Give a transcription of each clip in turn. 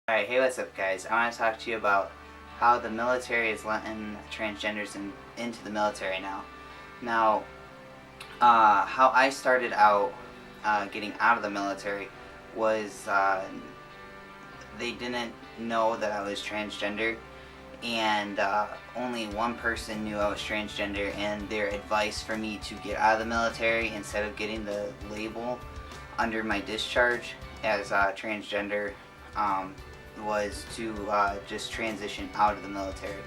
Alright, hey, what's up, guys? I want to talk to you about how the military is letting transgenders into the military now. Now, how I started out getting out of the military was they didn't know that I was transgender, and only one person knew I was transgender, and their advice for me to get out of the military instead of getting the label under my discharge as transgender was to just transition out of the military.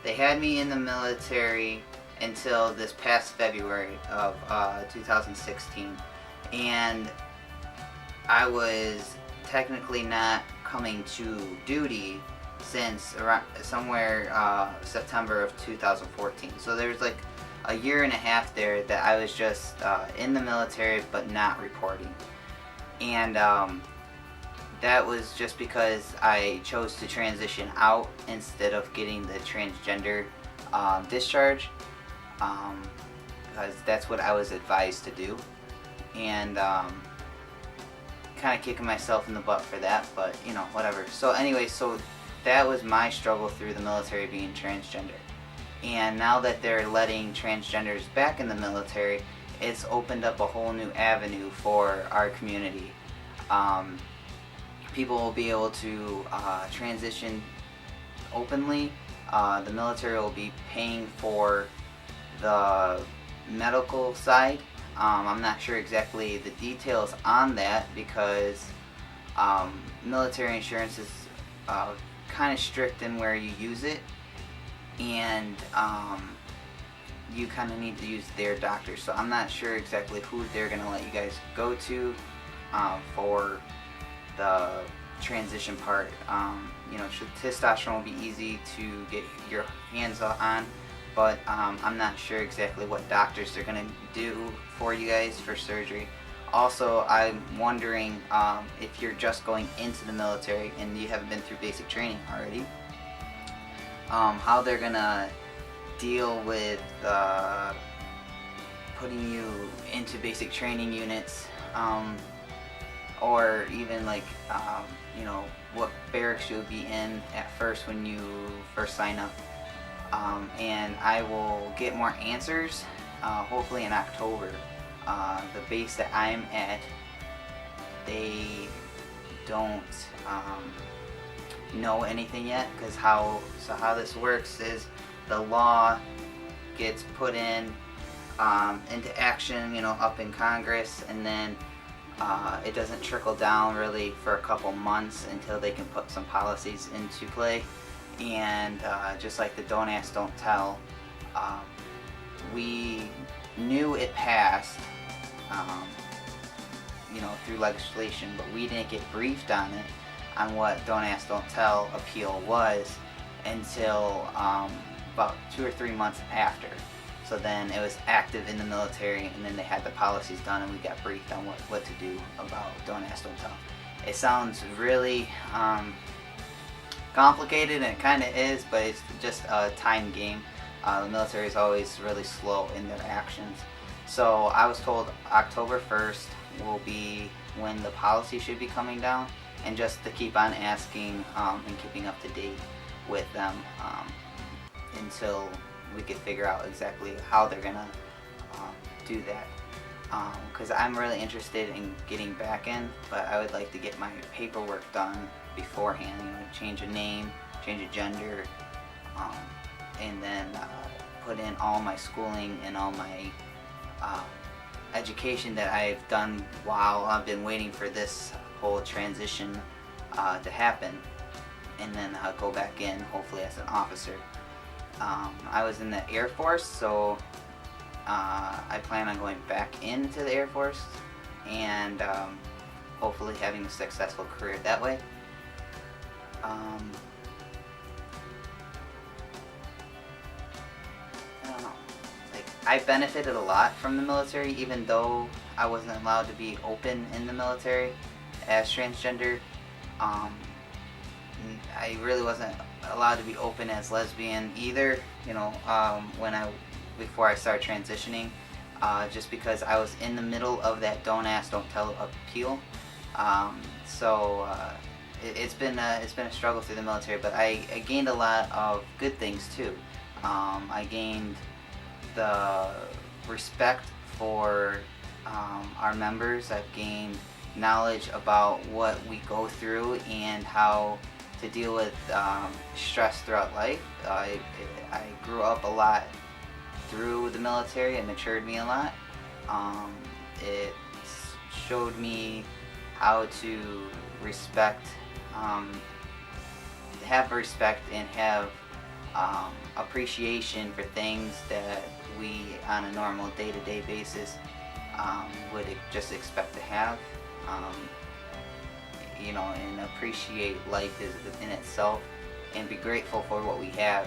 They had me in the military until this past February of 2016, and I was technically not coming to duty since around somewhere September of 2014. So there's like a year and a half there that I was just in the military but not reporting, and that was just because I chose to transition out instead of getting the transgender discharge, because that's what I was advised to do, and kind of kicking myself in the butt for that, but you know, whatever. So anyway, so that was my struggle through the military, being transgender. And now that they're letting transgenders back in the military, it's opened up a whole new avenue for our community. People will be able to transition openly. The military will be paying for the medical side. I'm not sure exactly the details on that because military insurance is kind of strict in where you use it, and you kind of need to use their doctor. So I'm not sure exactly who they're going to let you guys go to for the transition part. You know, testosterone will be easy to get your hands on, but I'm not sure exactly what doctors they're going to do for you guys for surgery. Also, I'm wondering if you're just going into the military and you haven't been through basic training already, how they're going to deal with putting you into basic training units, or even like, you know, what barracks you'll be in at first when you first sign up. And I will get more answers hopefully in October. The base that I'm at, they don't know anything yet, because how this works is the law gets put into action, you know, up in Congress, and then it doesn't trickle down really for a couple months until they can put some policies into play. And just like the Don't Ask, Don't Tell, we knew it passed, you know, through legislation, but we didn't get briefed on it, on what Don't Ask, Don't Tell appeal was, until about 2 or 3 months after. So then it was active in the military, and then they had the policies done, and we got briefed on what to do about Don't Ask, Don't Tell. It sounds really complicated, and it kind of is, but it's just a time game. The military is always really slow in their actions. So I was told October 1st will be when the policy should be coming down, and just to keep on asking and keeping up to date with them until we could figure out exactly how they're gonna do that. Because I'm really interested in getting back in, but I would like to get my paperwork done beforehand. You know, change a name, change a gender, and then put in all my schooling and all my education that I've done while I've been waiting for this whole transition to happen, and then go back in hopefully as an officer. I was in the Air Force, so I plan on going back into the Air Force and hopefully having a successful career that way. I don't know. Like, I benefited a lot from the military, even though I wasn't allowed to be open in the military as transgender. I really wasn't allowed to be open as lesbian either, you know, before I started transitioning, just because I was in the middle of that Don't Ask, Don't Tell appeal. So it's been a struggle through the military, but I gained a lot of good things too. I gained the respect for our members. I've gained knowledge about what we go through and how to deal with stress throughout life. I grew up a lot through the military. It matured me a lot. It showed me how to respect, have respect and have appreciation for things that we on a normal day-to-day basis would just expect to have. And appreciate life in itself and be grateful for what we have,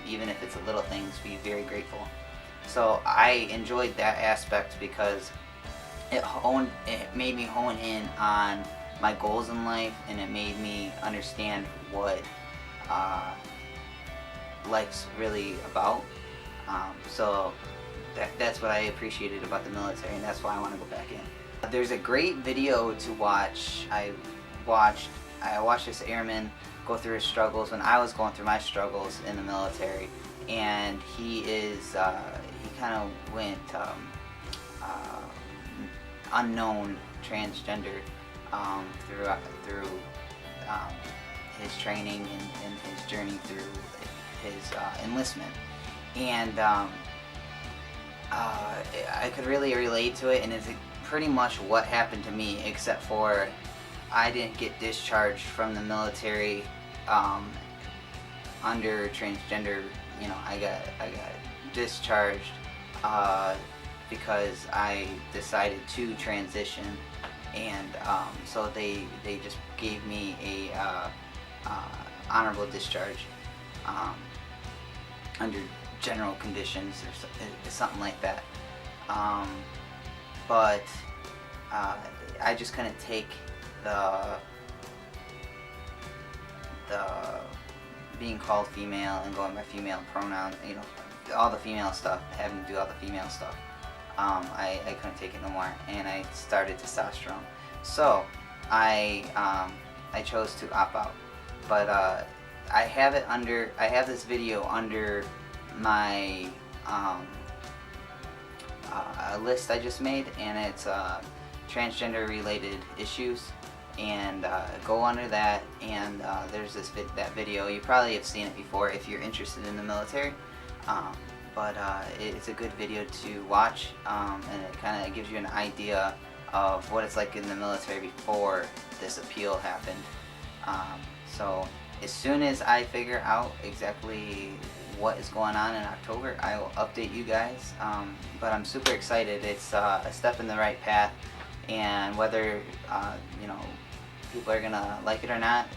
even if it's a little things, be very grateful. So I enjoyed that aspect because it made me hone in on my goals in life, and it made me understand what life's really about. So that's what I appreciated about the military, and that's why I want to go back in. There's a great video to watch. I watched this airman go through his struggles when I was going through my struggles in the military, and he kind of went unknown transgender through his training and his journey through his enlistment, and I could really relate to it, and it's pretty much what happened to me, except for I didn't get discharged from the military under transgender. I got discharged because I decided to transition, and so they just gave me a honorable discharge under general conditions or something like that. But I just couldn't take the being called female and going by female pronouns, all the female stuff, having to do all the female stuff. I couldn't take it no more, and I started testosterone. So I chose to opt out. But I have this video under my a list I just made, and it's transgender related issues, and go under that, and there's that video. You probably have seen it before if you're interested in the military, but it's a good video to watch, and it kind of gives you an idea of what it's like in the military before this appeal happened. So as soon as I figure out exactly what is going on in October, I will update you guys, but I'm super excited. It's a step in the right path, and whether people are gonna like it or not,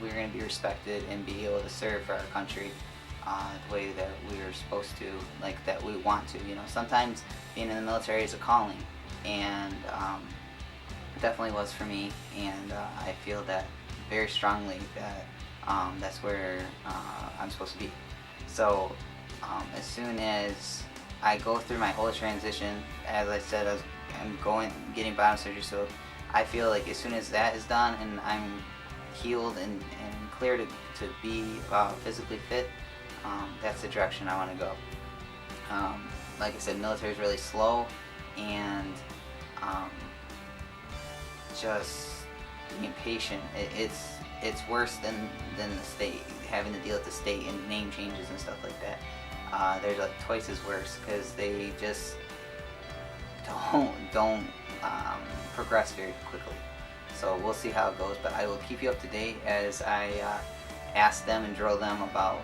we're gonna be respected and be able to serve for our country the way that we're supposed to, like that we want to. Sometimes being in the military is a calling, and it definitely was for me, and I feel that very strongly that that's where I'm supposed to be. So as soon as I go through my whole transition, as I said, I'm getting bottom surgery, so I feel like as soon as that is done and I'm healed and clear to be physically fit, that's the direction I want to go. Like I said, military is really slow, and just being patient. It's worse than the state, having to deal with the state and name changes and stuff like that. They're like twice as worse because they just don't progress very quickly. So we'll see how it goes, but I will keep you up to date as I ask them and drill them about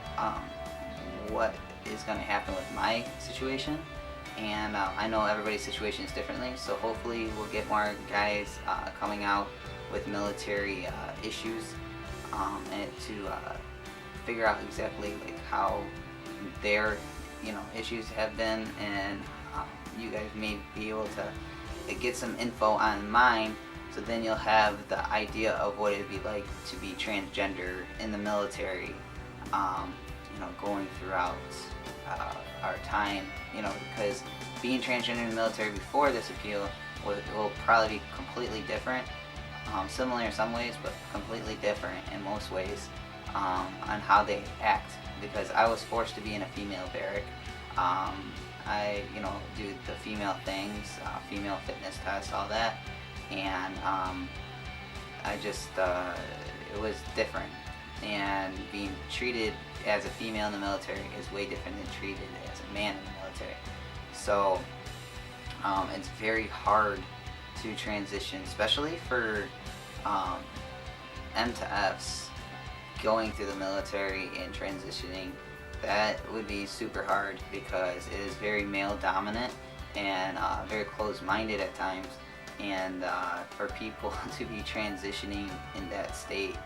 what is going to happen with my situation. And I know everybody's situation is differently, so hopefully we'll get more guys coming out with military issues, and to figure out exactly like how their issues have been, and you guys may be able to get some info on mine, so then you'll have the idea of what it'd be like to be transgender in the military, going throughout our time, because being transgender in the military before this appeal will probably be completely different similar in some ways, but completely different in most ways, on how they act. Because I was forced to be in a female barrack. I, do the female things, female fitness tests, all that, and I just, it was different. And being treated as a female in the military is way different than treated as a man in the military. So it's very hard to transition, especially for M to Fs going through the military and transitioning. That would be super hard because it is very male dominant and very closed-minded at times. And for people to be transitioning in that state,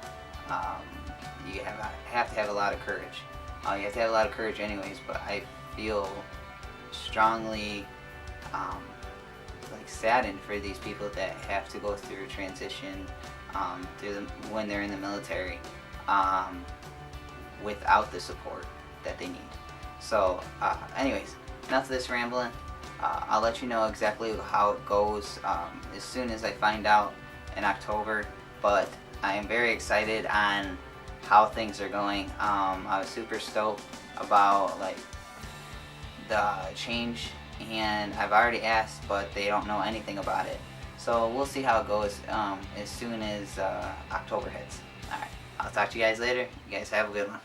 you have to have a lot of courage. You have to have a lot of courage anyways, but I feel strongly saddened for these people that have to go through a transition when they're in the military without the support that they need. So anyways, enough of this rambling. I'll let you know exactly how it goes as soon as I find out in October, but I am very excited on how things are going. I was super stoked about the change, and I've already asked, but they don't know anything about it. So we'll see how it goes as soon as October hits. Alright, I'll talk to you guys later. You guys have a good one.